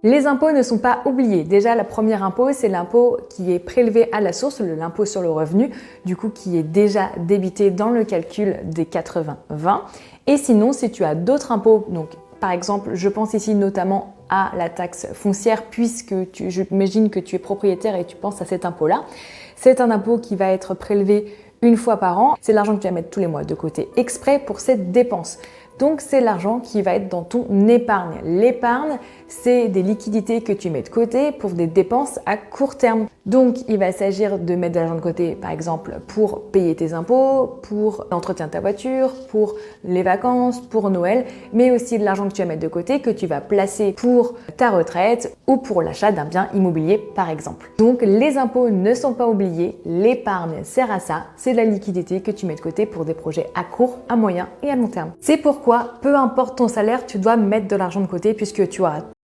Les impôts ne sont pas oubliés. Déjà, le premier impôt, c'est l'impôt qui est prélevé à la source, l'impôt sur le revenu, du coup qui est déjà débité dans le calcul des 80-20. Et sinon, si tu as d'autres impôts, donc par exemple, je pense ici notamment à la taxe foncière, puisque j'imagine que tu es propriétaire et tu penses à cet impôt-là. C'est un impôt qui va être prélevé une fois par an. C'est l'argent que tu vas mettre tous les mois de côté exprès pour cette dépense. Donc c'est l'argent qui va être dans ton épargne. L'épargne, c'est des liquidités que tu mets de côté pour des dépenses à court terme. Donc il va s'agir de mettre de l'argent de côté, par exemple, pour payer tes impôts, pour l'entretien de ta voiture, pour les vacances, pour Noël, mais aussi de l'argent que tu vas mettre de côté, que tu vas placer pour ta retraite ou pour l'achat d'un bien immobilier, par exemple. Donc les impôts ne sont pas oubliés, l'épargne sert à ça, c'est de la liquidité que tu mets de côté pour des projets à court, à moyen et à long terme. C'est pourquoi, peu importe ton salaire, tu dois mettre de l'argent de côté puisque tu auras